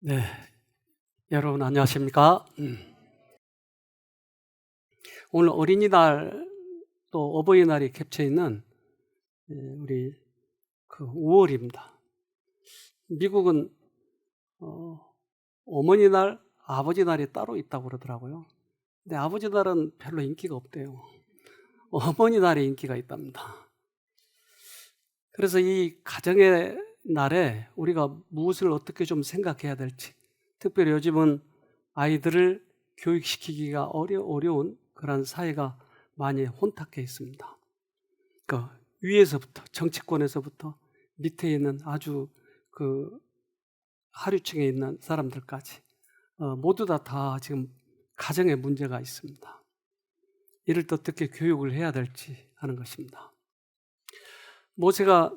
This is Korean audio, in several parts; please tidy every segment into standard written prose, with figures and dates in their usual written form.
네, 여러분 안녕하십니까? 오늘 어린이날 또 어버이날이 겹쳐 있는 우리 5월입니다. 미국은 어머니날, 아버지날이 따로 있다고 그러더라고요. 근데 아버지날은 별로 인기가 없대요. 어머니날이 인기가 있답니다. 그래서 이 가정의 날에 우리가 무엇을 어떻게 좀 생각해야 될지, 특별히 요즘은 아이들을 교육시키기가 어려운 그런 사회가 많이 혼탁해 있습니다. 그 위에서부터, 정치권에서부터 밑에 있는 아주 하류층에 있는 사람들까지 모두 다 지금 가정에 문제가 있습니다. 이를 또 어떻게 교육을 해야 될지 하는 것입니다. 모세가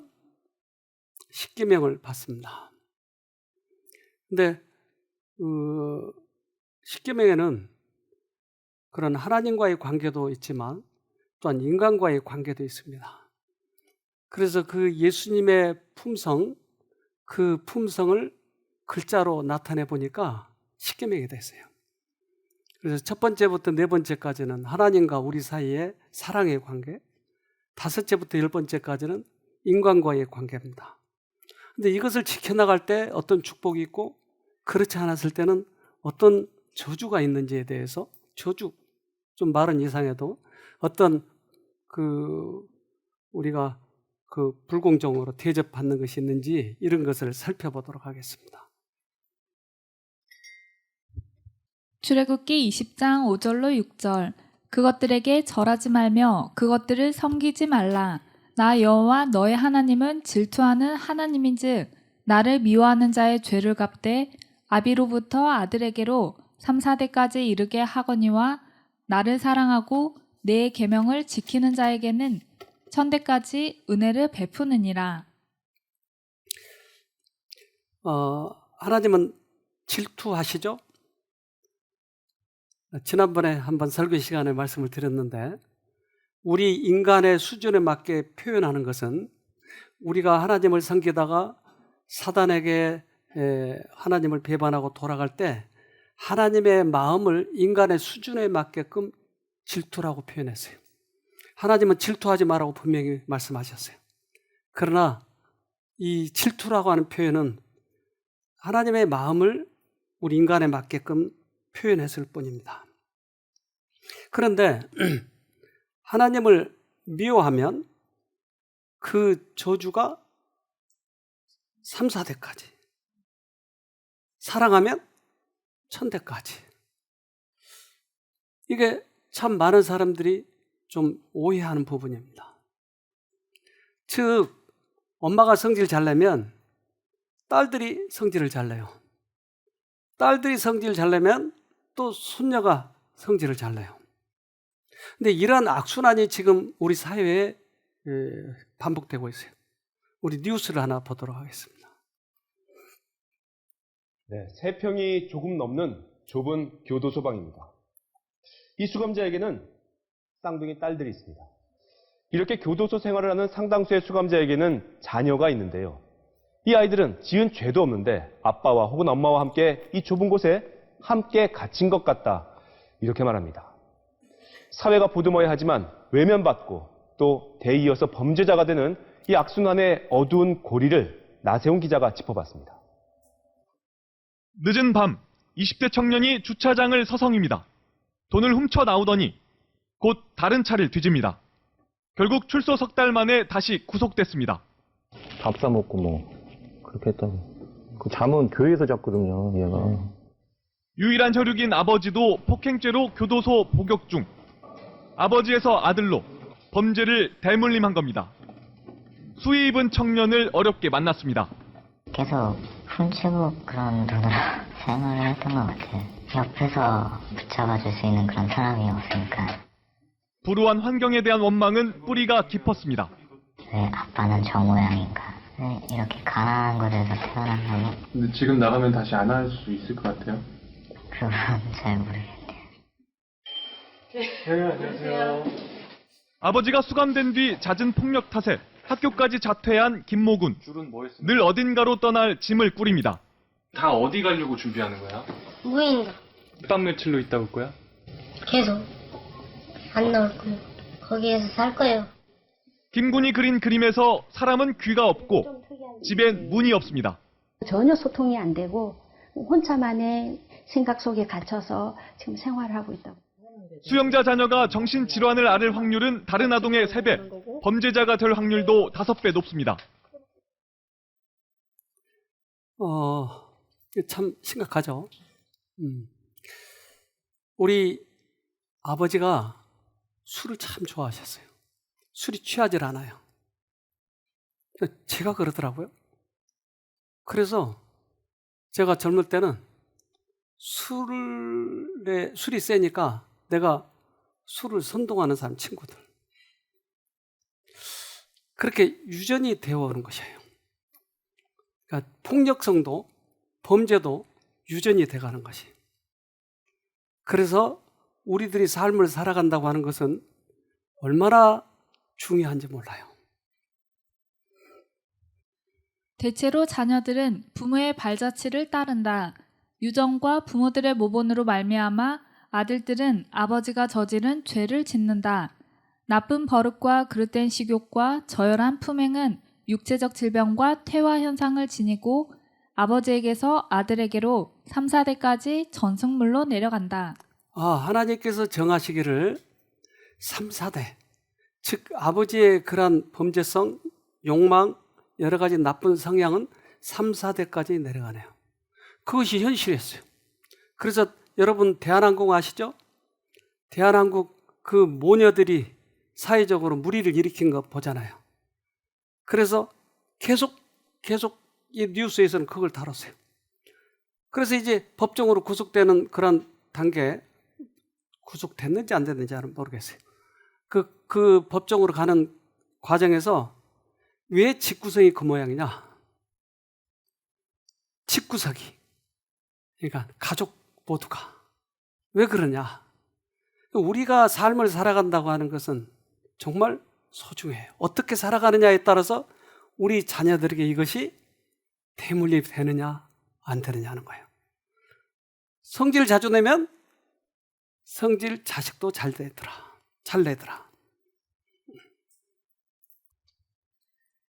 십계명을 받습니다. 근데 십계명에는 그런 하나님과의 관계도 있지만 또한 인간과의 관계도 있습니다. 그래서 그 예수님의 품성, 그 품성을 글자로 나타내 보니까 십계명이 됐어요. 그래서 첫 번째부터 네 번째까지는 하나님과 우리 사이의 사랑의 관계, 다섯째부터 10번째까지는 인간과의 관계입니다. 근데 이것을 지켜나갈 때 어떤 축복이 있고 그렇지 않았을 때는 어떤 저주가 있는지에 대해서, 저주, 좀 말은 이상해도 어떤 우리가 불공정으로 대접받는 것이 있는지 이런 것을 살펴보도록 하겠습니다. 출애굽기 20장 5절로 6절. 그것들에게 절하지 말며 그것들을 섬기지 말라. 나 여호와 너의 하나님은 질투하는 하나님인즉 나를 미워하는 자의 죄를 갚되 아비로부터 아들에게로 3, 4대까지 이르게 하거니와 나를 사랑하고 내 계명을 지키는 자에게는 천대까지 은혜를 베푸느니라. 하나님은 질투하시죠? 지난번에 한번 설교 시간에 말씀을 드렸는데 우리 인간의 수준에 맞게 표현하는 것은 우리가 하나님을 섬기다가 사단에게 하나님을 배반하고 돌아갈 때 하나님의 마음을 인간의 수준에 맞게끔 질투라고 표현했어요. 하나님은 질투하지 말라고 분명히 말씀하셨어요. 그러나 이 질투라고 하는 표현은 하나님의 마음을 우리 인간에 맞게끔 표현했을 뿐입니다. 그런데 하나님을 미워하면 그 저주가 3, 4대까지, 사랑하면 천대까지. 이게 참 많은 사람들이 좀 오해하는 부분입니다. 즉, 엄마가 성질 잘 내면 딸들이 성질을 잘 내요. 딸들이 성질 잘 내면 또 손녀가 성질을 잘 내요. 근데 이러한 악순환이 지금 우리 사회에 반복되고 있어요. 우리 뉴스를 하나 보도록 하겠습니다. 네, 3평이 조금 넘는 좁은 교도소 방입니다. 이 수감자에게는 쌍둥이 딸들이 있습니다. 이렇게 교도소 생활을 하는 상당수의 수감자에게는 자녀가 있는데요. 이 아이들은 지은 죄도 없는데 아빠와 혹은 엄마와 함께 이 좁은 곳에 함께 갇힌 것 같다, 이렇게 말합니다. 사회가 보듬어야 하지만 외면받고 또 대이어서 범죄자가 되는 이 악순환의 어두운 고리를 나세훈 기자가 짚어봤습니다. 늦은 밤 20대 청년이 주차장을 서성입니다. 돈을 훔쳐 나오더니 곧 다른 차를 뒤집니다. 결국 출소 석 달 만에 다시 구속됐습니다. 밥 사 먹고 뭐 그렇게 했다고. 그 잠은 교회에서 잤거든요, 얘가. 유일한 혈육인 아버지도 폭행죄로 교도소 복역 중. 아버지에서 아들로 범죄를 대물림한 겁니다. 수위 입은 청년을 어렵게 만났습니다. 계속 훔치고 그런 돈으로 생활을 했던 것 같아요. 옆에서 붙잡아줄 수 있는 그런 사람이 없으니까. 불우한 환경에 대한 원망은 뿌리가 깊었습니다. 왜 아빠는 저 모양인가? 왜 이렇게 가난한 곳에서 태어났나고? 근데 지금 나가면 다시 안 할 수 있을 것 같아요? 그건 잘 모르겠네요. 안녕하세요. 아버지가 수감된 뒤 잦은 폭력 탓에 학교까지 자퇴한 김모군. 늘 어딘가로 떠날 짐을 꾸립니다. 다 어디 가려고 준비하는 거야? 무인가 몇 박 며칠로 있다 올 거야? 계속 안 나올 거예요. 거기에서 살 거예요. 김군이 그린 그림에서 사람은 귀가 없고 집엔 문이 없습니다. 전혀 소통이 안 되고 혼자만의 생각 속에 갇혀서 지금 생활을 하고 있다고. 수용자 자녀가 정신질환을 앓을 확률은 다른 아동의 3배, 범죄자가 될 확률도 5배 높습니다. 이게 참 심각하죠. 우리 아버지가 술을 참 좋아하셨어요. 술이 취하질 않아요. 제가 그러더라고요. 그래서 제가 젊을 때는 술이 세니까 내가 술을 선동하는 사람 친구들. 그렇게 유전이 되어오는 것이에요. 그러니까 폭력성도 범죄도 유전이 돼가는 것이. 그래서 우리들이 삶을 살아간다고 하는 것은 얼마나 중요한지 몰라요. 대체로 자녀들은 부모의 발자취를 따른다. 유전과 부모들의 모본으로 말미암아 아들들은 아버지가 저지른 죄를 짓는다. 나쁜 버릇과 그릇된 식욕과 저열한 품행은 육체적 질병과 퇴화 현상을 지니고 아버지에게서 아들에게로 3, 4대까지 전승물로 내려간다. 하나님께서 정하시기를 3, 4대, 즉 아버지의 그러한 범죄성, 욕망, 여러 가지 나쁜 성향은 3, 4대까지 내려가네요. 그것이 현실이었어요. 그래서 여러분 대한항공 아시죠? 대한항공 그 모녀들이 사회적으로 물의를 일으킨 거 보잖아요. 그래서 계속 이 뉴스에서는 그걸 다뤘어요. 그래서 이제 법정으로 구속되는 그런 단계, 구속됐는지 안 됐는지는 모르겠어요. 그 법정으로 가는 과정에서 왜 집구석이 그 모양이냐? 집구석이. 그러니까 가족 모두가. 왜 그러냐? 우리가 삶을 살아간다고 하는 것은 정말 소중해요. 어떻게 살아가느냐에 따라서 우리 자녀들에게 이것이 대물림이 되느냐 안 되느냐 하는 거예요. 성질 자주 내면 성질 자식도 잘 내더라.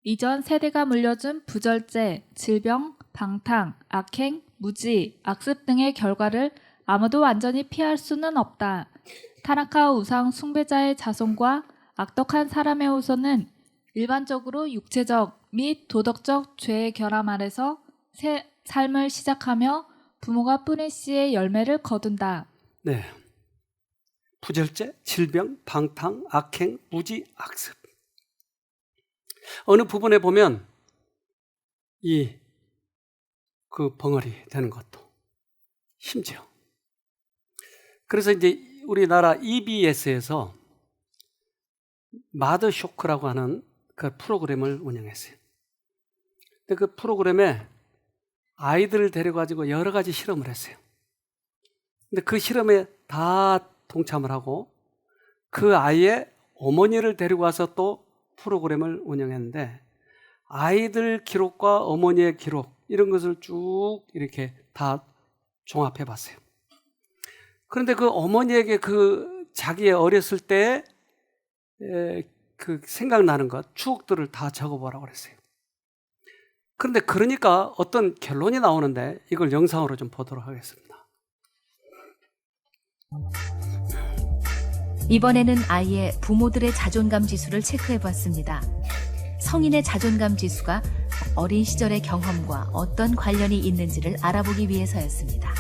이전 세대가 물려준 부절제, 질병, 방탕, 악행, 무지, 악습 등의 결과를 아무도 완전히 피할 수는 없다. 타락한 우상 숭배자의 자손과 악독한 사람의 후손은 일반적으로 육체적 및 도덕적 죄의 결함 아래서 새 삶을 시작하며 부모가 뿌린 씨의 열매를 거둔다. 네. 부절제, 질병, 방탕, 악행, 무지, 악습. 어느 부분에 보면 그 벙어리 되는 것도 심지어. 그래서 이제 우리나라 EBS에서 마더 쇼크라고 하는 그 프로그램을 운영했어요. 근데 그 프로그램에 아이들을 데려가지고 여러 가지 실험을 했어요. 근데 그 실험에 다 동참을 하고 그 아이의 어머니를 데리고 와서 또 프로그램을 운영했는데 아이들 기록과 어머니의 기록 이런 것을 쭉 이렇게 다 종합해 봤어요. 그런데 그 어머니에게 그 자기의 어렸을 때 그 생각나는 것, 추억들을 다 적어보라고 그랬어요. 그런데 그러니까 어떤 결론이 나오는데 이걸 영상으로 좀 보도록 하겠습니다. 이번에는 아이의 부모들의 자존감 지수를 체크해봤습니다. 성인의 자존감 지수가 어린 시절의 경험과 어떤 관련이 있는지를 알아보기 위해서였습니다.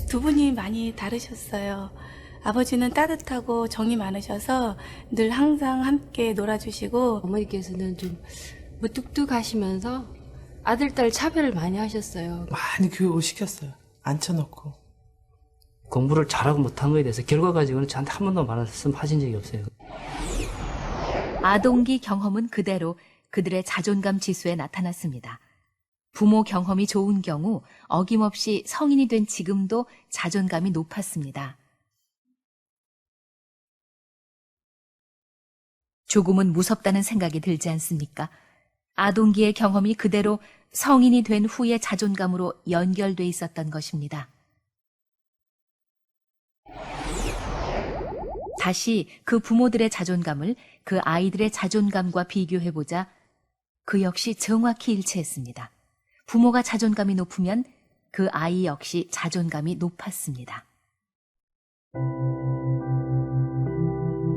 두 분이 많이 다르셨어요. 아버지는 따뜻하고 정이 많으셔서 늘 항상 함께 놀아주시고, 어머니께서는 좀 무뚝뚝하시면서 아들, 딸 차별을 많이 하셨어요. 많이 교육을 시켰어요. 앉혀놓고. 공부를 잘하고 못한 거에 대해서 결과 가지고는 저한테 한 번도 말씀하신 적이 없어요. 아동기 경험은 그대로 그들의 자존감 지수에 나타났습니다. 부모 경험이 좋은 경우 어김없이 성인이 된 지금도 자존감이 높았습니다. 조금은 무섭다는 생각이 들지 않습니까? 아동기의 경험이 그대로 성인이 된 후의 자존감으로 연결돼 있었던 것입니다. 다시 그 부모들의 자존감을 그 아이들의 자존감과 비교해보자 그 역시 정확히 일치했습니다. 부모가 자존감이 높으면 그 아이 역시 자존감이 높았습니다.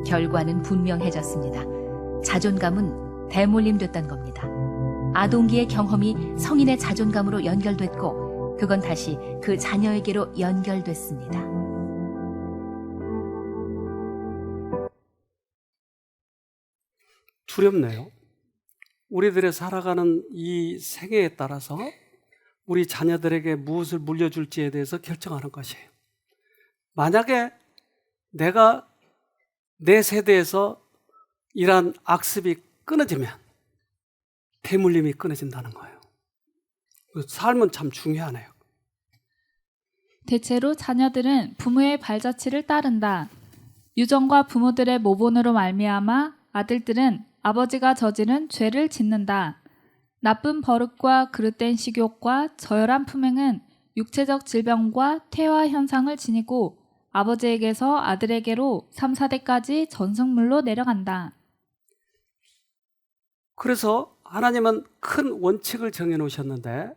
결과는 분명해졌습니다. 자존감은 대물림됐던 겁니다. 아동기의 경험이 성인의 자존감으로 연결됐고 그건 다시 그 자녀에게로 연결됐습니다. 두렵네요. 우리들의 살아가는 이 생애에 따라서 우리 자녀들에게 무엇을 물려줄지에 대해서 결정하는 것이에요. 만약에 내가 내 세대에서 이러한 악습이 끊어지면 대물림이 끊어진다는 거예요. 삶은 참 중요하네요. 대체로 자녀들은 부모의 발자취를 따른다. 유전과 부모들의 모본으로 말미암아 아들들은 아버지가 저지른 죄를 짓는다. 나쁜 버릇과 그릇된 식욕과 저열한 품행은 육체적 질병과 퇴화 현상을 지니고 아버지에게서 아들에게로 3, 4대까지 전승물로 내려간다. 그래서 하나님은 큰 원칙을 정해놓으셨는데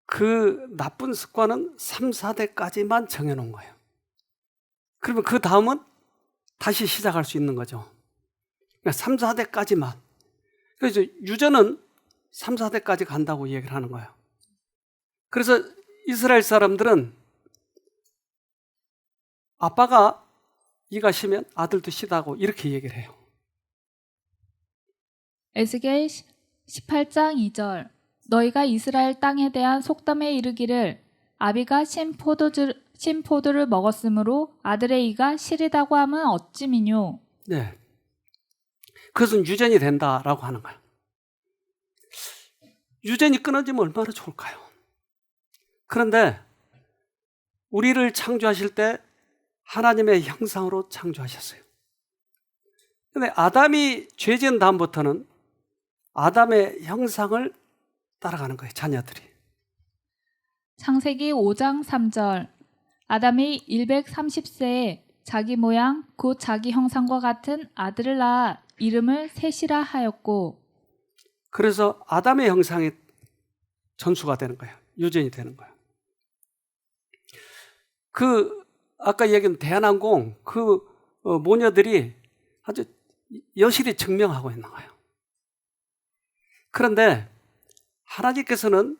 그 나쁜 습관은 3, 4대까지만 정해놓은 거예요. 그러면 그 다음은 다시 시작할 수 있는 거죠. 그러니까 3, 4대까지만. 그래서 유전은 3, 4대까지 간다고 얘기를 하는 거예요. 그래서 이스라엘 사람들은 아빠가 이가 시면 아들도 시다고 이렇게 얘기를 해요. 에스겔 18장 2절 너희가 이스라엘 땅에 대한 속담에 이르기를 아비가 신 포도를 먹었으므로 아들의 이가 시리다고 하면 어찌미뇨. 네. 그것은 유전이 된다라고 하는 거예요. 유전이 끊어지면 얼마나 좋을까요? 그런데 우리를 창조하실 때 하나님의 형상으로 창조하셨어요. 그런데 아담이 죄 지은 다음부터는 아담의 형상을 따라가는 거예요, 자녀들이. 창세기 5장 3절 아담이 130세에 자기 모양 곧 자기 형상과 같은 아들을 낳아 이름을 셋이라 하였고 그래서 아담의 형상이 전수가 되는 거예요. 유전이 되는 거예요. 아까 얘기한 대한항공 모녀들이 아주 여실히 증명하고 있는 거예요. 그런데 하나님께서는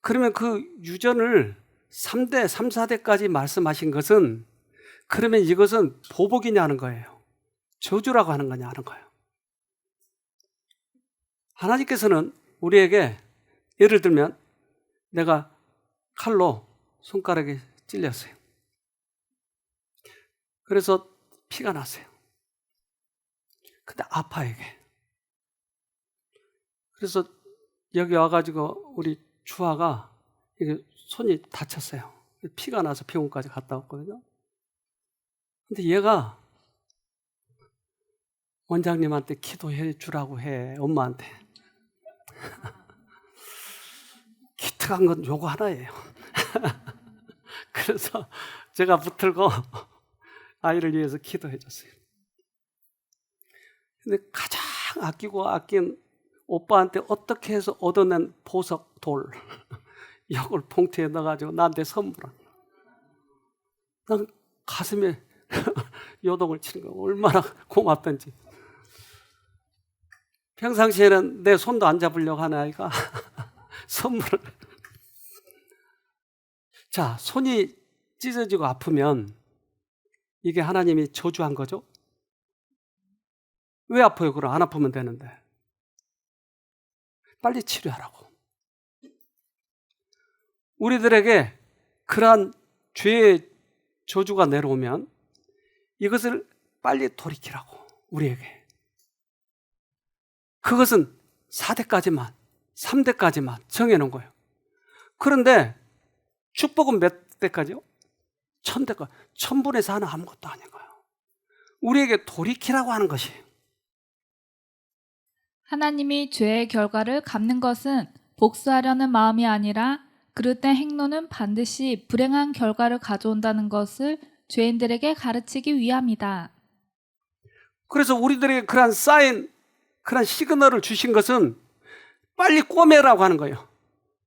그러면 그 유전을 3대, 3, 4대까지 말씀하신 것은 그러면 이것은 보복이냐는 거예요. 저주라고 하는 거냐는 거예요. 하나님께서는 우리에게 예를 들면 내가 칼로 손가락에 찔렸어요. 그래서 피가 났어요. 근데 아파 이게. 그래서 여기 와가지고 우리 주아가 이게 손이 다쳤어요. 피가 나서 병원까지 갔다 왔거든요. 근데 얘가 원장님한테 기도해 주라고 해, 엄마한테. 기특한 건 요거 하나예요. 그래서 제가 붙들고 아이를 위해서 기도해 줬어요. 근데 가장 아끼고 아낀 오빠한테 어떻게 해서 얻어낸 보석 돌 이걸 봉투에 넣어가지고 나한테 선물한 거야. 난 가슴에 요동을 치는 거야. 얼마나 고맙던지. 평상시에는 내 손도 안 잡으려고 하는 아이가 선물을. 자, 손이 찢어지고 아프면 이게 하나님이 저주한 거죠? 왜 아파요? 그럼 안 아프면 되는데. 빨리 치료하라고. 우리들에게 그러한 죄의 저주가 내려오면 이것을 빨리 돌이키라고, 우리에게. 그것은 4대까지만, 3대까지만 정해놓은 거예요. 그런데 축복은 몇 대까지요? 1000대까지. 1000분의 4는 아무것도 아닌 거예요. 우리에게 돌이키라고 하는 것이에요. 하나님이 죄의 결과를 갚는 것은 복수하려는 마음이 아니라 그릇된 행로는 반드시 불행한 결과를 가져온다는 것을 죄인들에게 가르치기 위함이다. 그래서 우리들에게 그러한 사인, 그러한 시그널을 주신 것은 빨리 꼬매라고 하는 거예요.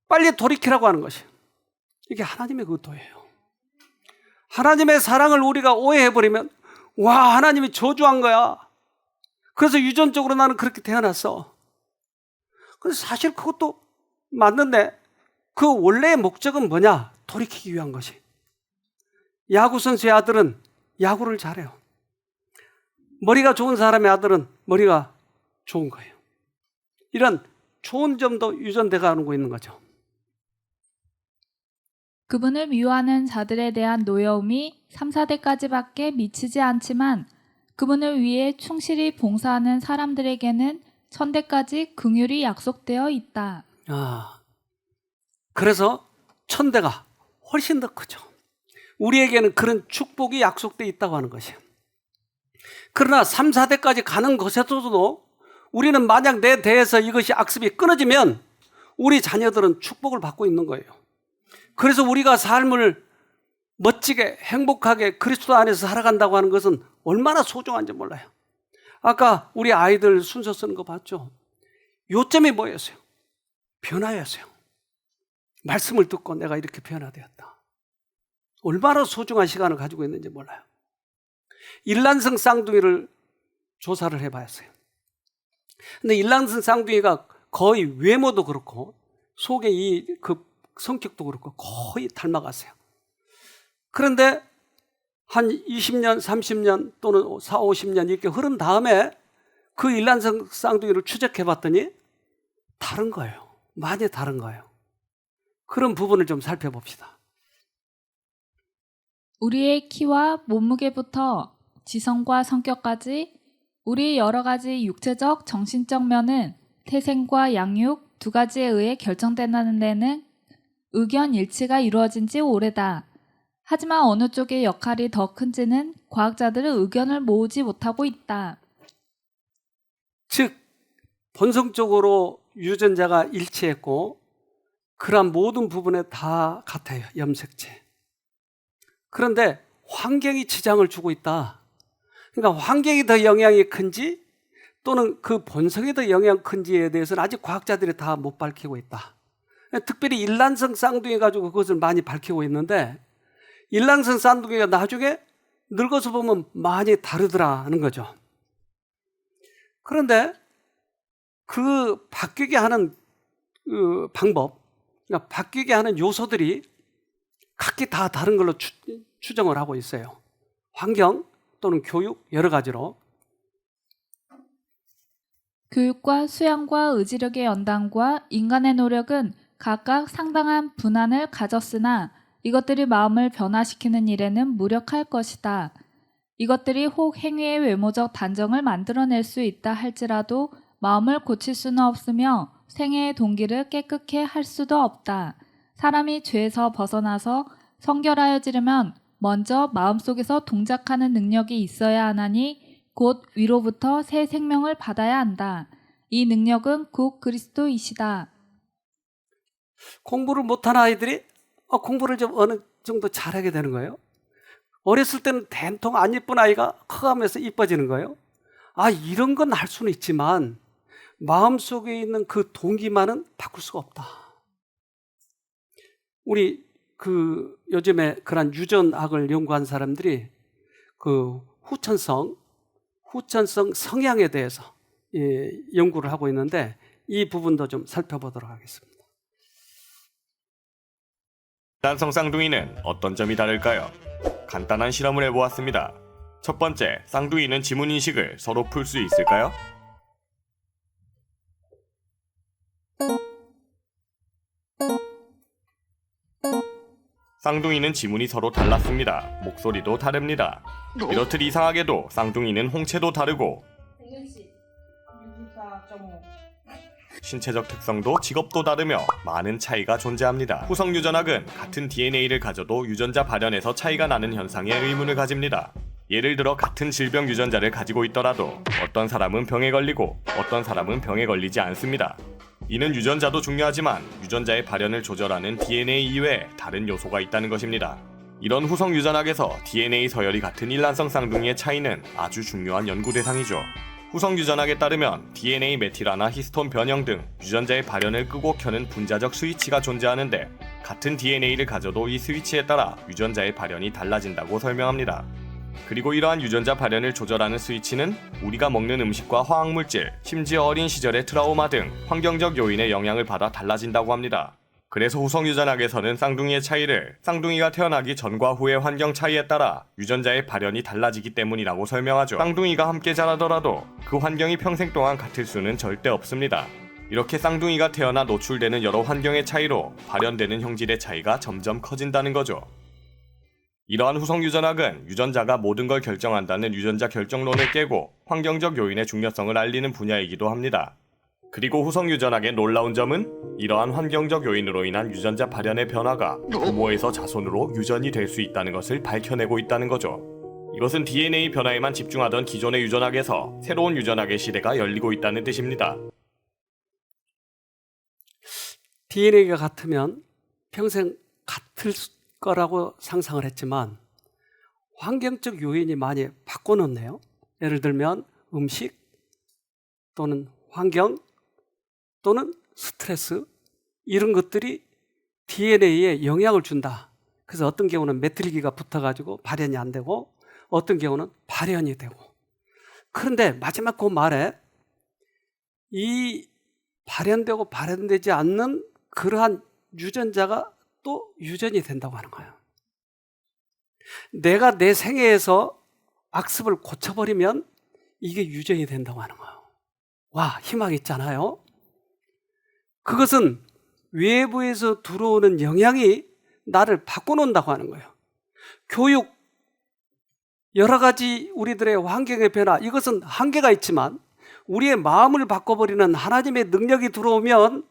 빨리 돌이키라고 하는 것이에요. 이게 하나님의 의도예요. 하나님의 사랑을 우리가 오해해버리면 와, 하나님이 저주한 거야. 그래서 유전적으로 나는 그렇게 태어났어. 근데 사실 그것도 맞는데 그 원래의 목적은 뭐냐? 돌이키기 위한 것이. 야구 선수의 아들은 야구를 잘해요. 머리가 좋은 사람의 아들은 머리가 좋은 거예요. 이런 좋은 점도 유전돼 가고 있는 거죠. 그분을 미워하는 자들에 대한 노여움이 3, 4대까지밖에 미치지 않지만 그분을 위해 충실히 봉사하는 사람들에게는 1000대까지 긍휼이 약속되어 있다. 그래서 1000대가 훨씬 더 크죠. 우리에게는 그런 축복이 약속되어 있다고 하는 것이에요. 그러나 3, 4대까지 가는 것에서도 우리는 만약 내 대에서 이것이 악습이 끊어지면 우리 자녀들은 축복을 받고 있는 거예요. 그래서 우리가 삶을 멋지게 행복하게 그리스도 안에서 살아간다고 하는 것은 얼마나 소중한지 몰라요. 아까 우리 아이들 순서 쓰는 거 봤죠? 요점이 뭐였어요? 변화였어요. 말씀을 듣고 내가 이렇게 변화되었다. 얼마나 소중한 시간을 가지고 있는지 몰라요. 일란성 쌍둥이를 조사를 해봤어요. 근데 일란성 쌍둥이가 거의 외모도 그렇고 속의 그 성격도 그렇고 거의 닮아갔어요. 그런데 한 20년, 30년 또는 4, 50년 이렇게 흐른 다음에 그 일란성 쌍둥이를 추적해 봤더니 다른 거예요. 많이 다른 거예요. 그런 부분을 좀 살펴봅시다. 우리의 키와 몸무게부터 지성과 성격까지 우리의 여러 가지 육체적, 정신적 면은 태생과 양육 두 가지에 의해 결정된다는 데는 의견 일치가 이루어진 지 오래다. 하지만 어느 쪽의 역할이 더 큰지는 과학자들은 의견을 모으지 못하고 있다. 즉 본성적으로 유전자가 일치했고 그러한 모든 부분에 다 같아요. 염색체. 그런데 환경이 지장을 주고 있다. 그러니까 환경이 더 영향이 큰지 또는 그 본성이 더 영향이 큰지에 대해서는 아직 과학자들이 다 못 밝히고 있다. 특별히 일란성 쌍둥이 가지고 그것을 많이 밝히고 있는데 일란성 쌍둥이가 나중에 늙어서 보면 많이 다르더라는 거죠. 그런데 그 바뀌게 하는 그 방법, 그러니까 바뀌게 하는 요소들이 각기 다 다른 걸로 추정을 하고 있어요. 환경 또는 교육 여러 가지로. 교육과 수양과 의지력의 연단과 인간의 노력은 각각 상당한 분한을 가졌으나 이것들이 마음을 변화시키는 일에는 무력할 것이다. 이것들이 혹 행위의 외모적 단정을 만들어낼 수 있다 할지라도 마음을 고칠 수는 없으며 생애의 동기를 깨끗게 할 수도 없다. 사람이 죄에서 벗어나서 성결하여지려면 먼저 마음속에서 동작하는 능력이 있어야 하나니 곧 위로부터 새 생명을 받아야 한다. 이 능력은 곧 그리스도이시다. 공부를 못하는 아이들이 공부를 좀 어느 정도 잘하게 되는 거예요. 어렸을 때는 된통 안 예쁜 아이가 커가면서 이뻐지는 거예요. 이런 건 할 수는 있지만 마음속에 있는 그 동기만은 바꿀 수가 없다. 우리 요즘에 그런 유전학을 연구한 사람들이 그 후천성 성향에 대해서 연구를 하고 있는데 이 부분도 좀 살펴보도록 하겠습니다. 일란성 쌍둥이는 어떤 점이 다를까요? 간단한 실험을 해보았습니다. 첫 번째, 쌍둥이는 지문인식을 서로 풀 수 있을까요? 쌍둥이는 지문이 서로 달랐습니다. 목소리도 다릅니다. 이렇듯 이상하게도 쌍둥이는 홍채도 다르고 신체적 특성도 직업도 다르며 많은 차이가 존재합니다. 후성 유전학은 같은 DNA를 가져도 유전자 발현에서 차이가 나는 현상에 의문을 가집니다. 예를 들어 같은 질병 유전자를 가지고 있더라도 어떤 사람은 병에 걸리고 어떤 사람은 병에 걸리지 않습니다. 이는 유전자도 중요하지만 유전자의 발현을 조절하는 DNA 이외에 다른 요소가 있다는 것입니다. 이런 후성 유전학에서 DNA 서열이 같은 일란성 쌍둥이의 차이는 아주 중요한 연구 대상이죠. 후성 유전학에 따르면 DNA 메틸화나 히스톤 변형 등 유전자의 발현을 끄고 켜는 분자적 스위치가 존재하는데 같은 DNA를 가져도 이 스위치에 따라 유전자의 발현이 달라진다고 설명합니다. 그리고 이러한 유전자 발현을 조절하는 스위치는 우리가 먹는 음식과 화학물질, 심지어 어린 시절의 트라우마 등 환경적 요인의 영향을 받아 달라진다고 합니다. 그래서 후성 유전학에서는 쌍둥이의 차이를 쌍둥이가 태어나기 전과 후의 환경 차이에 따라 유전자의 발현이 달라지기 때문이라고 설명하죠. 쌍둥이가 함께 자라더라도 그 환경이 평생 동안 같을 수는 절대 없습니다. 이렇게 쌍둥이가 태어나 노출되는 여러 환경의 차이로 발현되는 형질의 차이가 점점 커진다는 거죠. 이러한 후성 유전학은 유전자가 모든 걸 결정한다는 유전자 결정론을 깨고 환경적 요인의 중요성을 알리는 분야이기도 합니다. 그리고 후성 유전학의 놀라운 점은 이러한 환경적 요인으로 인한 유전자 발현의 변화가 부모에서 자손으로 유전이 될 수 있다는 것을 밝혀내고 있다는 거죠. 이것은 DNA 변화에만 집중하던 기존의 유전학에서 새로운 유전학의 시대가 열리고 있다는 뜻입니다. DNA가 같으면 평생 같을 거라고 상상을 했지만 환경적 요인이 많이 바꿔놓네요. 예를 들면 음식 또는 환경 또는 스트레스 이런 것들이 DNA에 영향을 준다. 그래서 어떤 경우는 메틸기가 붙어가지고 발현이 안 되고 어떤 경우는 발현이 되고 그런데 마지막 그 말에 이 발현되고 발현되지 않는 그러한 유전자가 또 유전이 된다고 하는 거예요. 내가 내 생애에서 악습을 고쳐버리면 이게 유전이 된다고 하는 거예요. 와, 희망 있잖아요. 그것은 외부에서 들어오는 영향이 나를 바꿔놓는다고 하는 거예요. 교육, 여러 가지 우리들의 환경의 변화, 이것은 한계가 있지만 우리의 마음을 바꿔버리는 하나님의 능력이 들어오면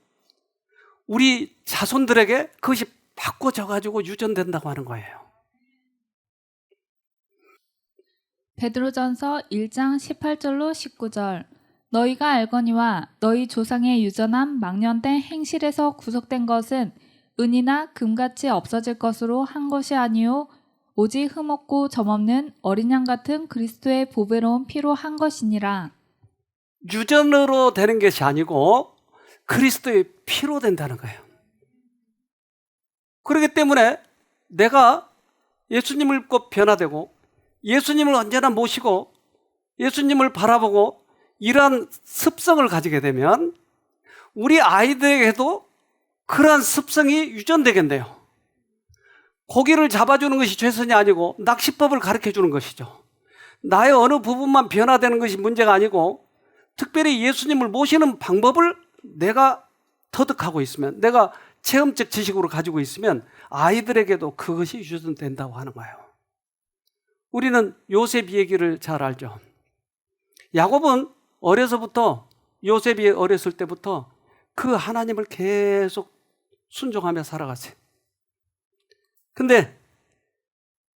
우리 자손들에게 그것이 바꿔져가지고 유전된다고 하는 거예요. 베드로전서 1장 18절로 19절 너희가 알거니와 너희 조상의 유전한 망년된 행실에서 구속된 것은 은이나 금같이 없어질 것으로 한 것이 아니요 오직 흠없고 점없는 어린 양 같은 그리스도의 보배로운 피로 한 것이니라. 유전으로 되는 것이 아니고 그리스도의 피로 된다는 거예요. 그렇기 때문에 내가 예수님을 꼭 변화되고 예수님을 언제나 모시고 예수님을 바라보고 이러한 습성을 가지게 되면 우리 아이들에게도 그러한 습성이 유전되겠네요. 고기를 잡아주는 것이 최선이 아니고 낚시법을 가르쳐주는 것이죠. 나의 어느 부분만 변화되는 것이 문제가 아니고 특별히 예수님을 모시는 방법을 내가 터득하고 있으면 내가 체험적 지식으로 가지고 있으면 아이들에게도 그것이 유전된다고 하는 거예요. 우리는 요셉 얘기를 잘 알죠. 야곱은 어려서부터 요셉이 어렸을 때부터 그 하나님을 계속 순종하며 살아갔어요. 근데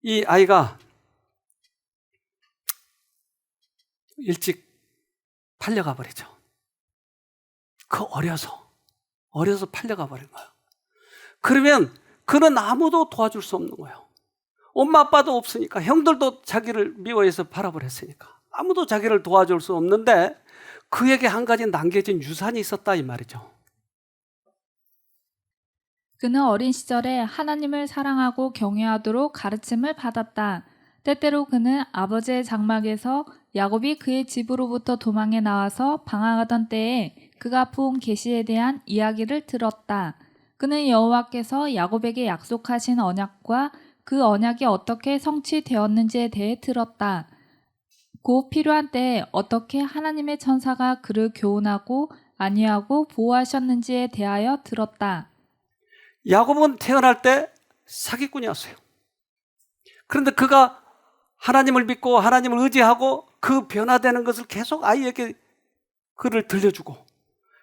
이 아이가 일찍 팔려가 버리죠. 어려서 팔려가 버린 거예요. 그러면 그는 아무도 도와줄 수 없는 거예요. 엄마 아빠도 없으니까 형들도 자기를 미워해서 바라버렸으니까 아무도 자기를 도와줄 수 없는데 그에게 한 가지 남겨진 유산이 있었다 이 말이죠. 그는 어린 시절에 하나님을 사랑하고 경외하도록 가르침을 받았다. 때때로 그는 아버지의 장막에서 야곱이 그의 집으로부터 도망해 나와서 방황하던 때에 그가 본 계시에 대한 이야기를 들었다. 그는 여호와께서 야곱에게 약속하신 언약과 그 언약이 어떻게 성취되었는지에 대해 들었다. 곧 필요한 때에 어떻게 하나님의 천사가 그를 교훈하고 안위하고 보호하셨는지에 대하여 들었다. 야곱은 태어날 때 사기꾼이었어요. 그런데 그가 하나님을 믿고 하나님을 의지하고 그 변화되는 것을 계속 아이에게 그를 들려주고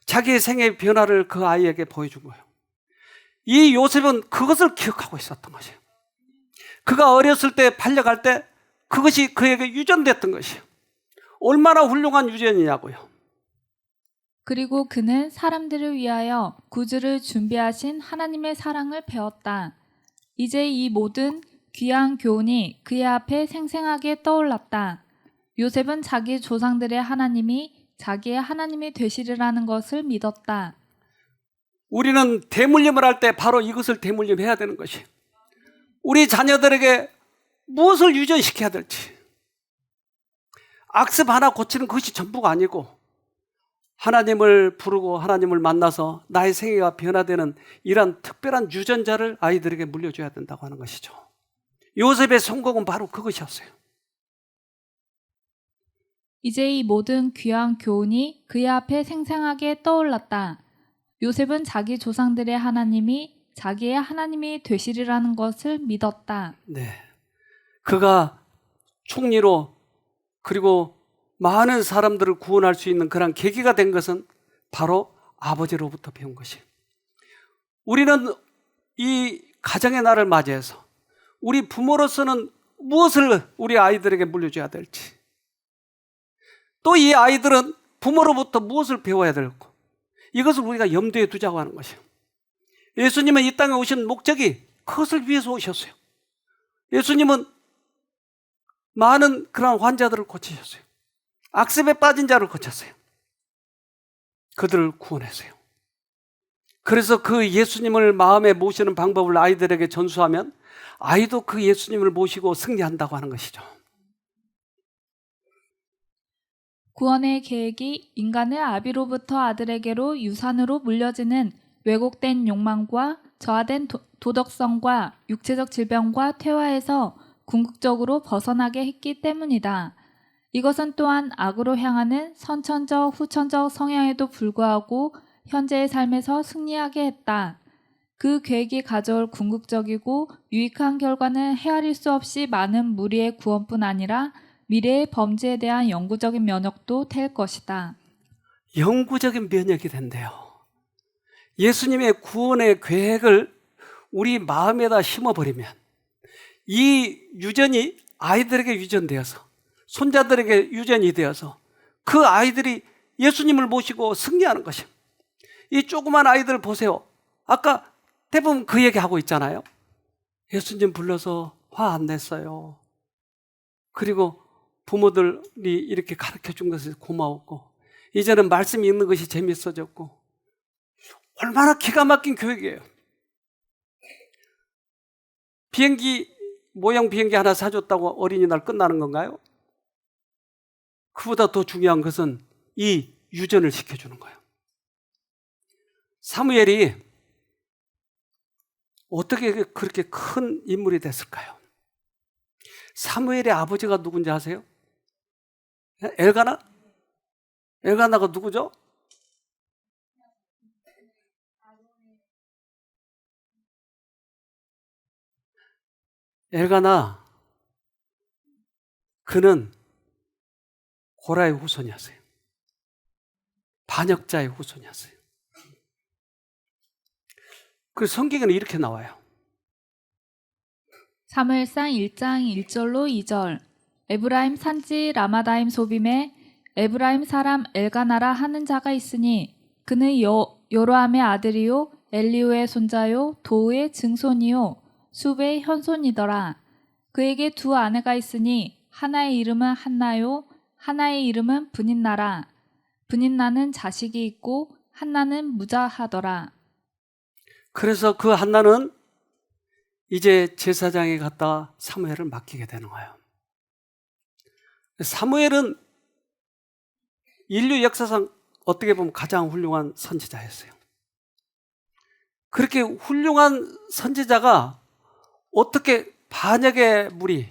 자기의 생애의 변화를 그 아이에게 보여준 거예요. 이 요셉은 그것을 기억하고 있었던 것이에요. 그가 어렸을 때 팔려갈 때 그것이 그에게 유전됐던 것이에요. 얼마나 훌륭한 유전이냐고요. 그리고 그는 사람들을 위하여 구주를 준비하신 하나님의 사랑을 배웠다. 이제 이 모든 귀한 교훈이 그의 앞에 생생하게 떠올랐다. 요셉은 자기 조상들의 하나님이 자기의 하나님이 되시리라는 것을 믿었다. 우리는 대물림을 할 때 바로 이것을 대물림해야 되는 것이, 우리 자녀들에게 무엇을 유전시켜야 될지, 악습 하나 고치는 것이 전부가 아니고 하나님을 부르고 하나님을 만나서 나의 생애가 변화되는 이러한 특별한 유전자를 아이들에게 물려줘야 된다고 하는 것이죠. 요셉의 성공은 바로 그것이었어요. 이제 이 모든 귀한 교훈이 그의 앞에 생생하게 떠올랐다. 요셉은 자기 조상들의 하나님이 자기의 하나님이 되시리라는 것을 믿었다. 네, 그가 총리로 그리고 많은 사람들을 구원할 수 있는 그런 계기가 된 것은 바로 아버지로부터 배운 것이에요. 우리는 이 가정의 날을 맞이해서 우리 부모로서는 무엇을 우리 아이들에게 물려줘야 될지, 또 이 아이들은 부모로부터 무엇을 배워야 될고, 이것을 우리가 염두에 두자고 하는 것이에요. 예수님은 이 땅에 오신 목적이 그것을 위해서 오셨어요. 예수님은 많은 그런 환자들을 고치셨어요. 악습에 빠진 자를 고쳤어요. 그들을 구원했어요. 그래서 그 예수님을 마음에 모시는 방법을 아이들에게 전수하면 아이도 그 예수님을 모시고 승리한다고 하는 것이죠. 구원의 계획이 인간을 아비로부터 아들에게로 유산으로 물려지는 왜곡된 욕망과 저하된 도덕성과 육체적 질병과 퇴화에서 궁극적으로 벗어나게 했기 때문이다. 이것은 또한 악으로 향하는 선천적, 후천적 성향에도 불구하고 현재의 삶에서 승리하게 했다. 그 계획이 가져올 궁극적이고 유익한 결과는 헤아릴 수 없이 많은 무리의 구원뿐 아니라 미래의 범죄에 대한 영구적인 면역도 될 것이다. 영구적인 면역이 된대요. 예수님의 구원의 계획을 우리 마음에다 심어버리면 이 유전이 아이들에게 유전되어서, 손자들에게 유전이 되어서 그 아이들이 예수님을 모시고 승리하는 것입니다. 이 조그만 아이들 보세요. 아까 대부분 그 얘기하고 있잖아요. 예수님 불러서 화 안 냈어요. 그리고 부모들이 이렇게 가르쳐준 것이 고마웠고, 이제는 말씀이 읽는 것이 재밌어졌고, 얼마나 기가 막힌 교육이에요. 모형 비행기 하나 사줬다고 어린이날 끝나는 건가요? 그보다 더 중요한 것은 이 유전을 시켜주는 거예요. 사무엘이 어떻게 그렇게 큰 인물이 됐을까요? 사무엘의 아버지가 누군지 아세요? 엘가나? 엘가나가 누구죠? 엘가나, 그는 고라의 후손이었어요. 반역자의 후손이었어요. 그 성경에는 이렇게 나와요. 사무엘상 1장 1절로 2절. 에브라임 산지 라마다임 소빔에 에브라임 사람 엘가나라 하는 자가 있으니 그는 요로함의 아들이요 엘리우의 손자요 도우의 증손이요 숲의 현손이더라. 그에게 두 아내가 있으니 하나의 이름은 한나요 하나의 이름은 브닌나라. 브닌나는 자식이 있고 한나는 무자하더라. 그래서 그 한나는 이제 제사장에 갔다 사무엘을 맡기게 되는 거예요. 사무엘은 인류 역사상 어떻게 보면 가장 훌륭한 선지자였어요. 그렇게 훌륭한 선지자가 어떻게 반역의 무리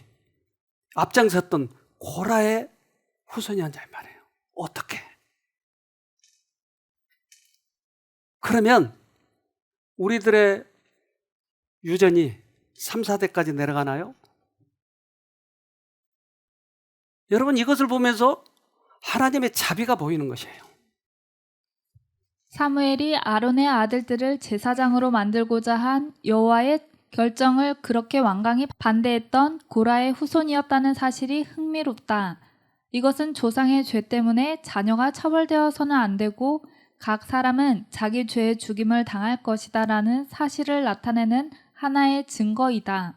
앞장섰던 고라의 후손이었냐 이 말이에요. 어떻게? 그러면 우리들의 유전이 3, 4대까지 내려가나요? 여러분, 이것을 보면서 하나님의 자비가 보이는 것이에요. 사무엘이 아론의 아들들을 제사장으로 만들고자 한 여호와의 결정을 그렇게 완강히 반대했던 고라의 후손이었다는 사실이 흥미롭다. 이것은 조상의 죄 때문에 자녀가 처벌되어서는 안 되고 각 사람은 자기 죄의 죽임을 당할 것이다 라는 사실을 나타내는 하나의 증거이다.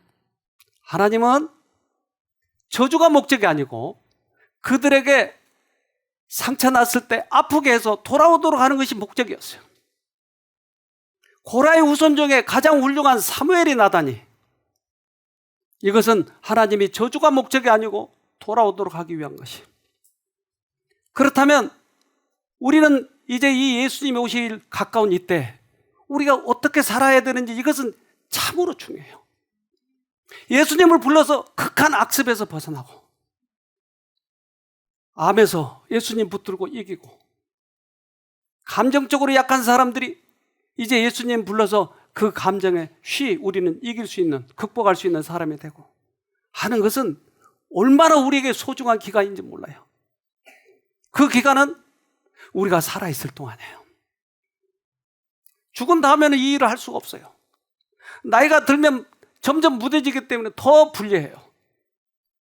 하나님은 저주가 목적이 아니고 그들에게 상처 났을 때 아프게 해서 돌아오도록 하는 것이 목적이었어요. 고라의 후손 중에 가장 훌륭한 사무엘이 나다니 이것은 하나님이 저주가 목적이 아니고 돌아오도록 하기 위한 것이. 그렇다면 우리는 이제 이 예수님이 오실 가까운 이때 우리가 어떻게 살아야 되는지 이것은 참으로 중요해요. 예수님을 불러서 극한 악습에서 벗어나고 암에서 예수님 붙들고 이기고 감정적으로 약한 사람들이 이제 예수님 불러서 그 감정에 우리는 이길 수 있는, 극복할 수 있는 사람이 되고 하는 것은 얼마나 우리에게 소중한 기간인지 몰라요. 그 기간은 우리가 살아있을 동안이에요. 죽은 다음에는 이 일을 할 수가 없어요. 나이가 들면 점점 무뎌지기 때문에 더 불리해요.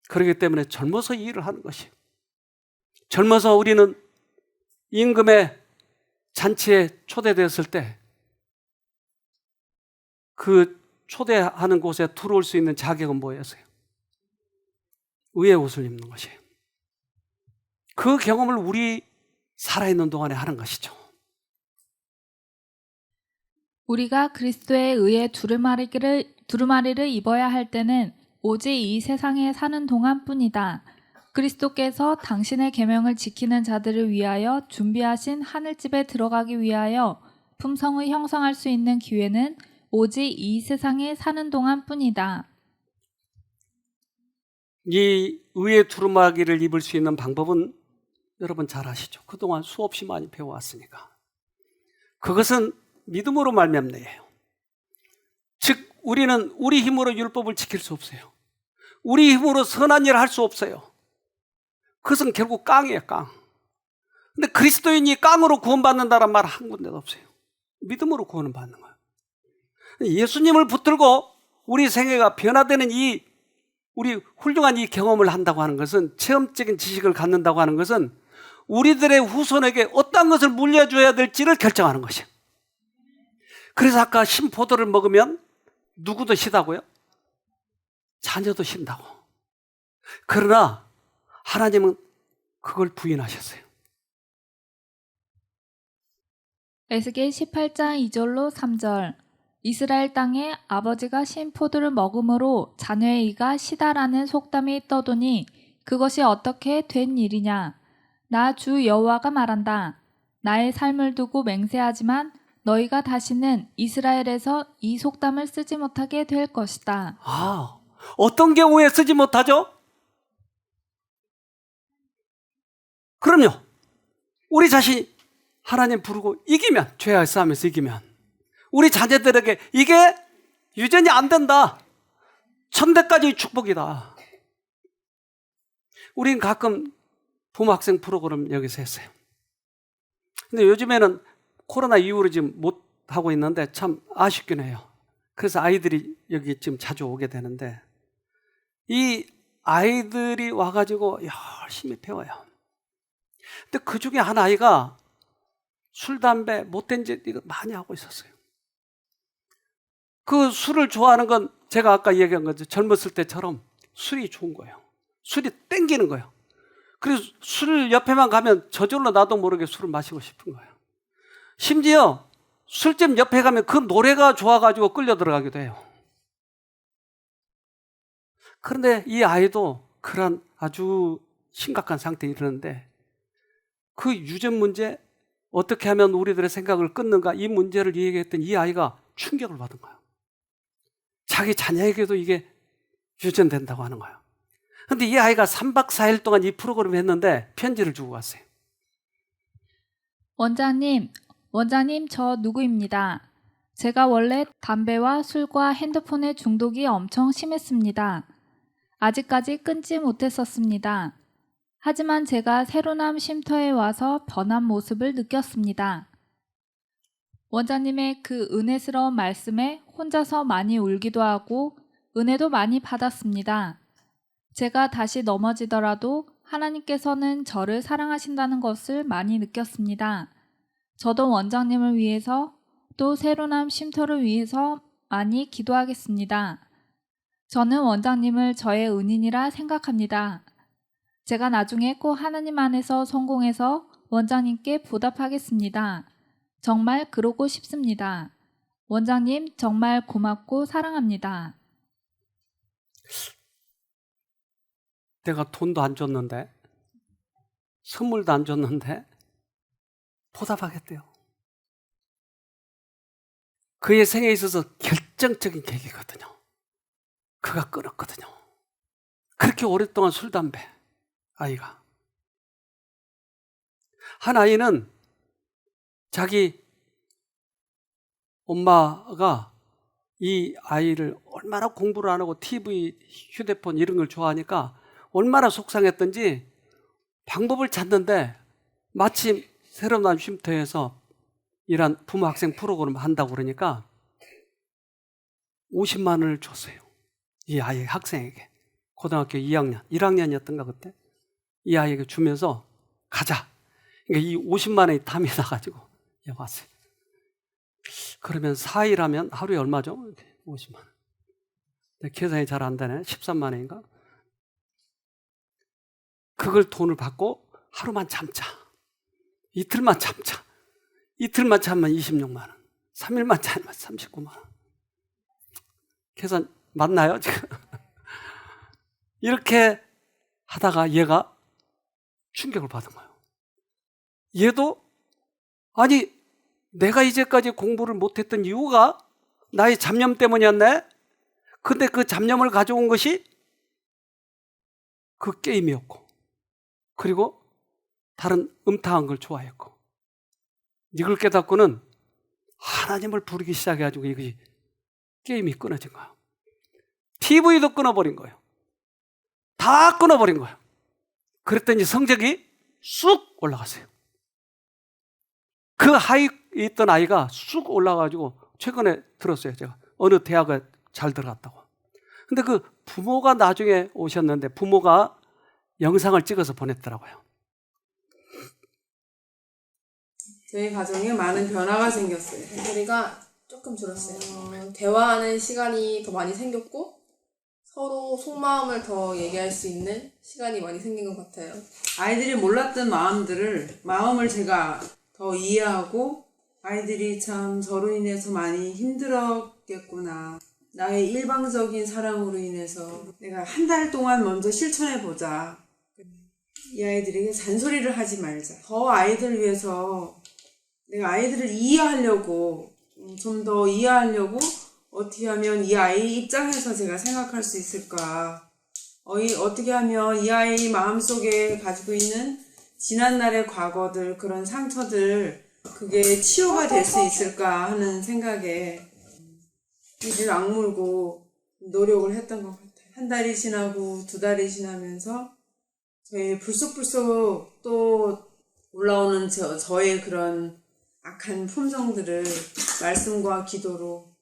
그렇기 때문에 젊어서 이 일을 하는 것이. 젊어서 우리는 임금의 잔치에 초대되었을 때 그 초대하는 곳에 들어올 수 있는 자격은 뭐였어요? 의의 옷을 입는 것이에요. 그 경험을 우리 살아있는 동안에 하는 것이죠. 우리가 그리스도의 의의 두루마리를 입어야 할 때는 오직 이 세상에 사는 동안뿐이다. 그리스도께서 당신의 계명을 지키는 자들을 위하여 준비하신 하늘집에 들어가기 위하여 품성을 형성할 수 있는 기회는 오직 이 세상에 사는 동안뿐이다. 이 의의 두루마기를 입을 수 있는 방법은 여러분 잘 아시죠? 그동안 수없이 많이 배워왔으니까. 그것은 믿음으로 말미암네요. 즉 우리는 우리 힘으로 율법을 지킬 수 없어요. 우리 힘으로 선한 일을 할 수 없어요. 그것은 결국 깡이에요, 깡. 근데 그리스도인이 깡으로 구원받는다는 말 한 군데도 없어요. 믿음으로 구원을 받는 거예요. 예수님을 붙들고 우리 생애가 변화되는 우리 훌륭한 이 경험을 한다고 하는 것은, 체험적인 지식을 갖는다고 하는 것은 우리들의 후손에게 어떤 것을 물려줘야 될지를 결정하는 것이에요. 그래서 아까 신포도를 먹으면 누구도 시다고요? 자녀도 신다고. 그러나 하나님은 그걸 부인하셨어요. 에스겔 18장 2절로 3절. 이스라엘 땅에 아버지가 신 포도를 먹음으로 자녀의 이가 시다라는 속담이 떠도니 그것이 어떻게 된 일이냐. 나 주 여호와가 말한다. 나의 삶을 두고 맹세하지만 너희가 다시는 이스라엘에서 이 속담을 쓰지 못하게 될 것이다. 어떤 경우에 쓰지 못하죠? 그럼요. 우리 자신이 하나님 부르고 이기면, 죄와의 싸움에서 이기면 우리 자녀들에게 이게 유전이 안 된다. 천대까지 축복이다. 우린 가끔 부모 학생 프로그램 여기서 했어요. 근데 요즘에는 코로나 이후로 지금 못 하고 있는데 참 아쉽긴 해요. 그래서 아이들이 여기 지금 자주 오게 되는데 이 아이들이 와가지고 열심히 배워요. 근데 그 중에 한 아이가 술, 담배, 못된 짓 이거 많이 하고 있었어요. 그 술을 좋아하는 건 제가 아까 얘기한 거죠. 젊었을 때처럼 술이 좋은 거예요. 술이 땡기는 거예요. 그래서 술 옆에만 가면 저절로 나도 모르게 술을 마시고 싶은 거예요. 심지어 술집 옆에 가면 그 노래가 좋아가지고 끌려 들어가기도 해요. 그런데 이 아이도 그런 아주 심각한 상태에 이르는데 그 유전 문제, 어떻게 하면 우리들의 생각을 끊는가, 이 문제를 얘기했던 이 아이가 충격을 받은 거예요. 자기 자녀에게도 이게 유전된다고 하는 거예요. 그런데 이 아이가 3박 4일 동안 이 프로그램을 했는데 편지를 주고 갔어요. 원장님 저 누구입니다. 제가 원래 담배와 술과 핸드폰의 중독이 엄청 심했습니다. 아직까지 끊지 못했었습니다. 하지만 제가 새로남 쉼터에 와서 변한 모습을 느꼈습니다. 원장님의 그 은혜스러운 말씀에 혼자서 많이 울기도 하고 은혜도 많이 받았습니다. 제가 다시 넘어지더라도 하나님께서는 저를 사랑하신다는 것을 많이 느꼈습니다. 저도 원장님을 위해서 또 새로운 쉼터를 위해서 많이 기도하겠습니다. 저는 원장님을 저의 은인이라 생각합니다. 제가 나중에 꼭 하나님 안에서 성공해서 원장님께 보답하겠습니다. 정말 그러고 싶습니다. 원장님 정말 고맙고 사랑합니다. 내가 돈도 안 줬는데, 선물도 안 줬는데 보답하겠대요. 그의 생애에 있어서 결정적인 계기거든요. 그가 끊었거든요. 그렇게 오랫동안 술, 담배, 아이가. 한 아이는 자기 엄마가 이 아이를 얼마나 공부를 안 하고 TV, 휴대폰 이런 걸 좋아하니까 얼마나 속상했던지 방법을 찾는데 마침 새로운 쉼터에서 이런 부모 학생 프로그램 한다고 그러니까 50만 원을 줬어요. 이 아이 학생에게. 고등학교 2학년, 1학년이었던가 그때. 이 아이에게 주면서 가자. 그러니까 이 50만 원이 탐이 나가지고 왔어요. 그러면 4일 하면 하루에 얼마죠? 50만 원. 계산이 잘 안 되네. 13만 원인가? 그걸 돈을 받고 하루만 참자. 이틀만 참자. 이틀만 참으면 26만 원. 3일만 참으면 39만 원. 계산 맞나요, 지금? 이렇게 하다가 얘가 충격을 받은 거예요. 얘도 아니 내가 이제까지 공부를 못했던 이유가 나의 잡념 때문이었네? 근데 그 잡념을 가져온 것이 그 게임이었고 그리고 다른 음탕한 걸 좋아했고 이걸 깨닫고는 하나님을 부르기 시작해가지고 이것이 게임이 끊어진 거예요. TV도 끊어버린 거예요. 다 끊어버린 거예요. 그랬더니 성적이 쑥 올라갔어요. 그 하위에 있던 아이가 쑥 올라가가지고 최근에 들었어요. 제가 어느 대학에 잘 들어갔다고. 근데 그 부모가 나중에 오셨는데 부모가 영상을 찍어서 보냈더라고요. 저희 가정에 많은 변화가 생겼어요. 잔소리가 조금 줄었어요. 대화하는 시간이 더 많이 생겼고 서로 속마음을 더 얘기할 수 있는 시간이 많이 생긴 것 같아요. 아이들이 몰랐던 마음을 제가 더 이해하고 아이들이 참 저로 인해서 많이 힘들었겠구나. 나의 일방적인 사랑으로 인해서 내가 한 달 동안 먼저 실천해보자. 이 아이들에게 잔소리를 하지 말자. 더 아이들을 위해서 내가 아이들을 이해하려고 좀 더 이해하려고 어떻게 하면 이 아이 입장에서 제가 생각할 수 있을까. 어떻게 하면 이 아이 마음속에 가지고 있는 지난날의 과거들 그런 상처들 그게 치유가 될 수 있을까 하는 생각에 이를 악물고 노력을 했던 것 같아요. 한 달이 지나고 2달이 지나면서 저의 불쑥불쑥 또 올라오는 저의 그런 악한 품성들을 말씀과 기도로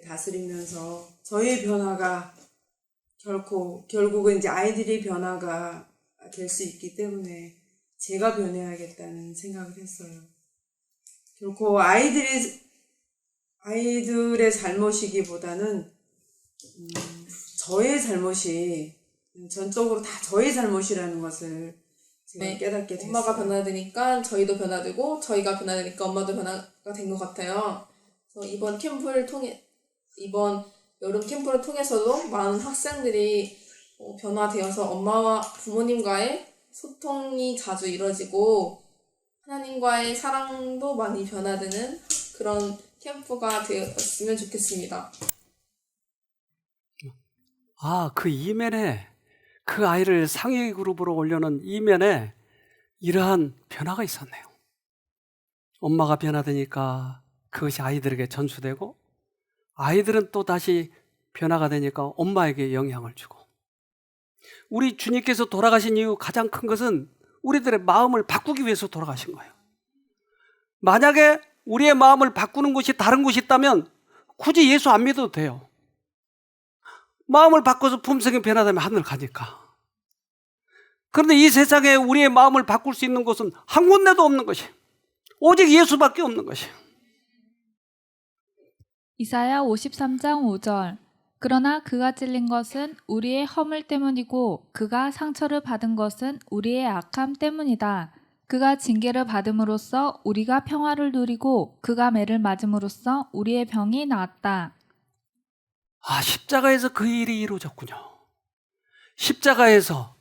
다스리면서 저의 변화가 결국은 이제 아이들의 변화가 될 수 있기 때문에 제가 변해야겠다는 생각을 했어요. 결코 아이들의 잘못이기보다는 저의 잘못이 전적으로 다 저의 잘못이라는 것을 제가 깨닫게 됐어요. 엄마가 변화되니까 저희도 변화되고 저희가 변화되니까 엄마도 변화가 된 것 같아요. 그래서 이번 여름 캠프를 통해서도 많은 학생들이 변화되어서 엄마와 부모님과의 소통이 자주 이루어지고 하나님과의 사랑도 많이 변화되는 그런 캠프가 되었으면 좋겠습니다. 그 이면에 그 아이를 상위 그룹으로 올려놓은 이면에 이러한 변화가 있었네요. 엄마가 변화되니까 그것이 아이들에게 전수되고 아이들은 또 다시 변화가 되니까 엄마에게 영향을 주고 우리 주님께서 돌아가신 이유 가장 큰 것은 우리들의 마음을 바꾸기 위해서 돌아가신 거예요. 만약에 우리의 마음을 바꾸는 곳이 다른 곳이 있다면 굳이 예수 안 믿어도 돼요. 마음을 바꿔서 품성이 변화되면 하늘 가니까. 그런데 이 세상에 우리의 마음을 바꿀 수 있는 곳은 한 군데도 없는 것이, 오직 예수밖에 없는 것이. 이사야 53장 5절. 그러나 그가 찔린 것은 우리의 허물 때문이고 그가 상처를 받은 것은 우리의 악함 때문이다. 그가 징계를 받음으로써 우리가 평화를 누리고 그가 매를 맞음으로써 우리의 병이 나았다. 아, 십자가에서 그 일이 이루어졌군요. 십자가에서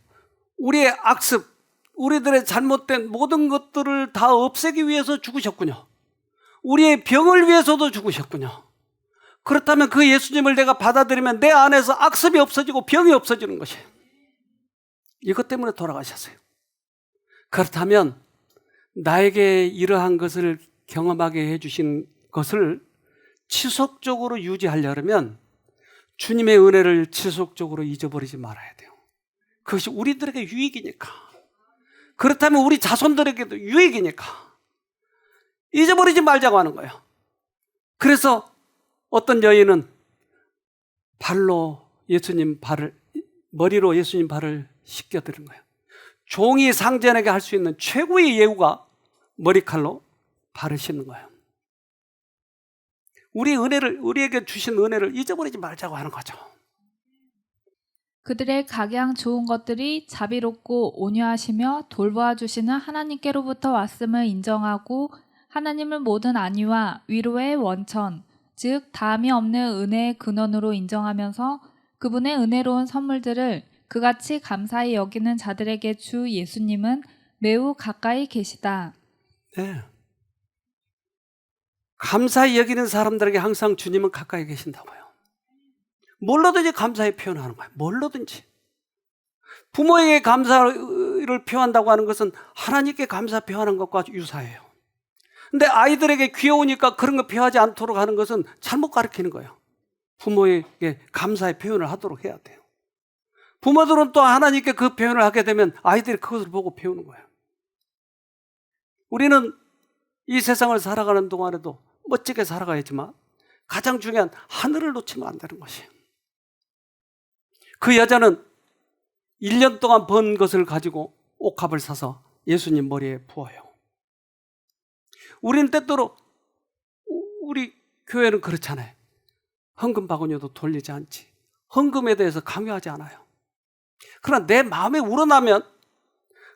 우리의 악습, 우리들의 잘못된 모든 것들을 다 없애기 위해서 죽으셨군요. 우리의 병을 위해서도 죽으셨군요. 그렇다면 그 예수님을 내가 받아들이면 내 안에서 악습이 없어지고 병이 없어지는 것이, 이것 때문에 돌아가셨어요. 그렇다면 나에게 이러한 것을 경험하게 해주신 것을 지속적으로 유지하려면 주님의 은혜를 지속적으로 잊어버리지 말아야 돼요. 그것이 우리들에게 유익이니까. 그렇다면 우리 자손들에게도 유익이니까 잊어버리지 말자고 하는 거예요. 그래서 어떤 여인은 발로 예수님 발을, 머리로 예수님 발을 씻겨드린 거예요. 종이 상전에게 할 수 있는 최고의 예우가 머리칼로 발을 씻는 거예요. 우리에게 주신 은혜를 잊어버리지 말자고 하는 거죠. 그들의 각양 좋은 것들이 자비롭고 온유하시며 돌보아 주시는 하나님께로부터 왔음을 인정하고 하나님을 모든 안위와 위로의 원천, 즉 다함이 없는 은혜의 근원으로 인정하면서 그분의 은혜로운 선물들을 그같이 감사히 여기는 자들에게 주 예수님은 매우 가까이 계시다. 네. 감사히 여기는 사람들에게 항상 주님은 가까이 계신다고요. 뭘로든지 감사의 표현하는 거예요. 뭘로든지. 부모에게 감사를 표한다고 하는 것은 하나님께 감사 표하는 것과 유사해요. 근데 아이들에게 귀여우니까 그런 거 표하지 않도록 하는 것은 잘못 가르치는 거예요. 부모에게 감사의 표현을 하도록 해야 돼요. 부모들은 또 하나님께 그 표현을 하게 되면 아이들이 그것을 보고 배우는 거예요. 우리는 이 세상을 살아가는 동안에도 멋지게 살아가야지만 가장 중요한 하늘을 놓치면 안 되는 것이에요. 그 여자는 1년 동안 번 것을 가지고 옥합을 사서 예수님 머리에 부어요. 우리는 때때로 우리 교회는 그렇잖아요. 헌금 바구니도 돌리지 않지. 헌금에 대해서 강요하지 않아요. 그러나 내 마음에 우러나면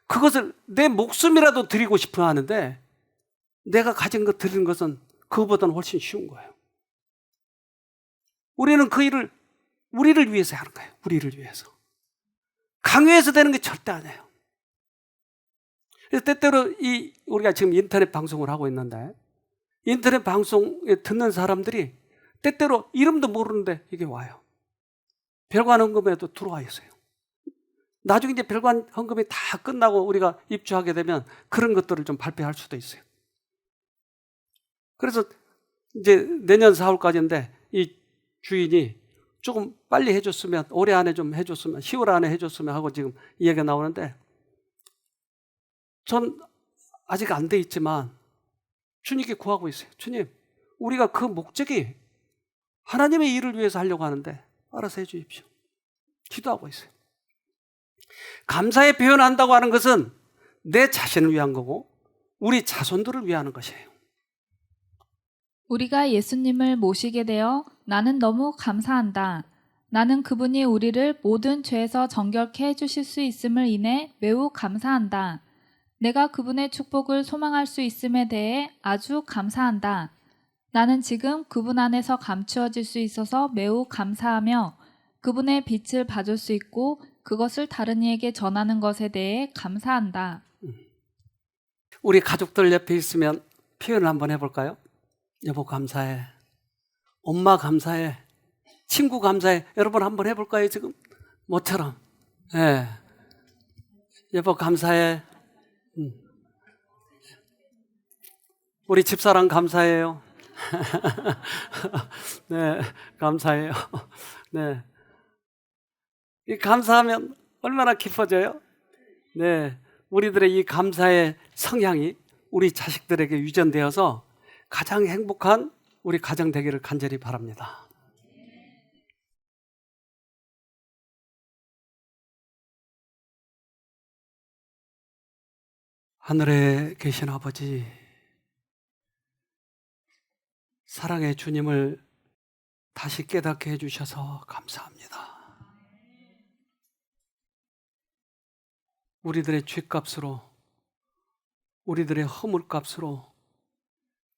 그것을 내 목숨이라도 드리고 싶어 하는데 내가 가진 것 드리는 것은 그거보다는 훨씬 쉬운 거예요. 우리는 그 일을 우리를 위해서 하는 거예요. 우리를 위해서. 강요해서 되는 게 절대 아니에요. 그래서 때때로 우리가 지금 인터넷 방송을 하고 있는데 인터넷 방송에 듣는 사람들이 때때로 이름도 모르는데 이게 와요. 별관 헌금에도 들어와 있어요. 나중에 이제 별관 헌금이 다 끝나고 우리가 입주하게 되면 그런 것들을 좀 발표할 수도 있어요. 그래서 이제 내년 4월까지인데 이 주인이 조금 빨리 해줬으면, 올해 안에 좀 해줬으면, 10월 안에 해줬으면 하고 지금 이야기가 나오는데 전 아직 안 돼 있지만 주님께 구하고 있어요. 주님, 우리가 그 목적이 하나님의 일을 위해서 하려고 하는데 알아서 해주십시오. 기도하고 있어요. 감사의 표현한다고 하는 것은 내 자신을 위한 거고 우리 자손들을 위하는 것이에요. 우리가 예수님을 모시게 되어 나는 너무 감사한다. 나는 그분이 우리를 모든 죄에서 정결케 해주실 수 있음을 인해 매우 감사한다. 내가 그분의 축복을 소망할 수 있음에 대해 아주 감사한다. 나는 지금 그분 안에서 감추어질 수 있어서 매우 감사하며 그분의 빛을 봐줄 수 있고 그것을 다른 이에게 전하는 것에 대해 감사한다. 우리 가족들 옆에 있으면 표현을 한번 해볼까요? 여보 감사해. 엄마 감사해. 친구 감사해. 여러분 한번 해볼까요 지금? 모처럼. 네. 여보 감사해. 우리 집사람 감사해요. 네, 감사해요. 네. 이 감사하면 얼마나 기뻐져요? 네. 우리들의 이 감사의 성향이 우리 자식들에게 유전되어서 가장 행복한 우리 가정 되기를 간절히 바랍니다. 하늘에 계신 아버지, 사랑의 주님을 다시 깨닫게 해주셔서 감사합니다. 우리들의 죗값으로, 우리들의 허물값으로,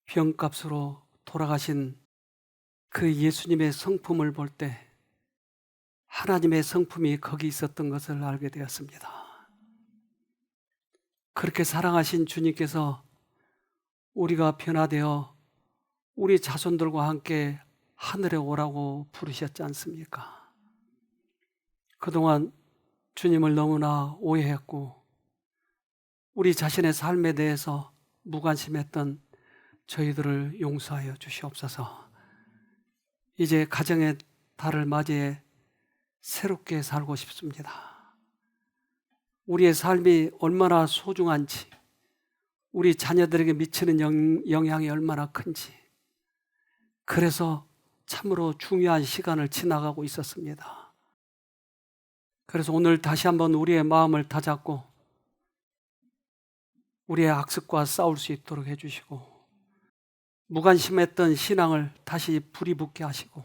병값으로 돌아가신 그 예수님의 성품을 볼 때 하나님의 성품이 거기 있었던 것을 알게 되었습니다. 그렇게 사랑하신 주님께서 우리가 변화되어 우리 자손들과 함께 하늘에 오라고 부르셨지 않습니까? 그동안 주님을 너무나 오해했고 우리 자신의 삶에 대해서 무관심했던 저희들을 용서하여 주시옵소서. 이제 가정의 달을 맞이해 새롭게 살고 싶습니다. 우리의 삶이 얼마나 소중한지, 우리 자녀들에게 미치는 영향이 얼마나 큰지, 그래서 참으로 중요한 시간을 지나가고 있었습니다. 그래서 오늘 다시 한번 우리의 마음을 다잡고 우리의 악습과 싸울 수 있도록 해주시고, 무관심했던 신앙을 다시 불이 붙게 하시고,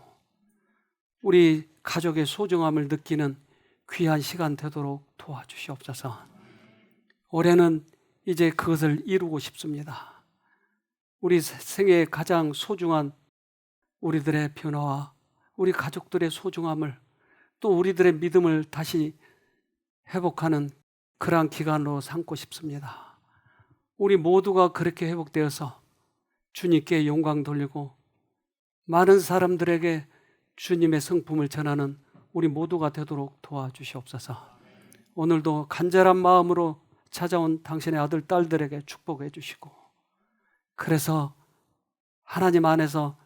우리 가족의 소중함을 느끼는 귀한 시간 되도록 도와주시옵소서. 올해는 이제 그것을 이루고 싶습니다. 우리 생애의 가장 소중한 우리들의 변화와 우리 가족들의 소중함을, 또 우리들의 믿음을 다시 회복하는 그러한 기간으로 삼고 싶습니다. 우리 모두가 그렇게 회복되어서 주님께 영광 돌리고 많은 사람들에게 주님의 성품을 전하는 우리 모두가 되도록 도와주시옵소서. 오늘도 간절한 마음으로 찾아온 당신의 아들, 딸들에게 축복해 주시고, 그래서 하나님 안에서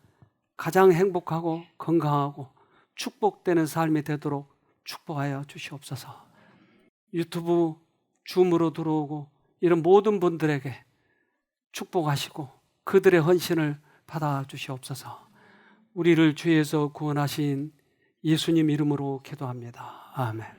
가장 행복하고 건강하고 축복되는 삶이 되도록 축복하여 주시옵소서. 유튜브 줌으로 들어오고 이런 모든 분들에게 축복하시고 그들의 헌신을 받아 주시옵소서. 우리를 죄에서 구원하신 예수님 이름으로 기도합니다. 아멘.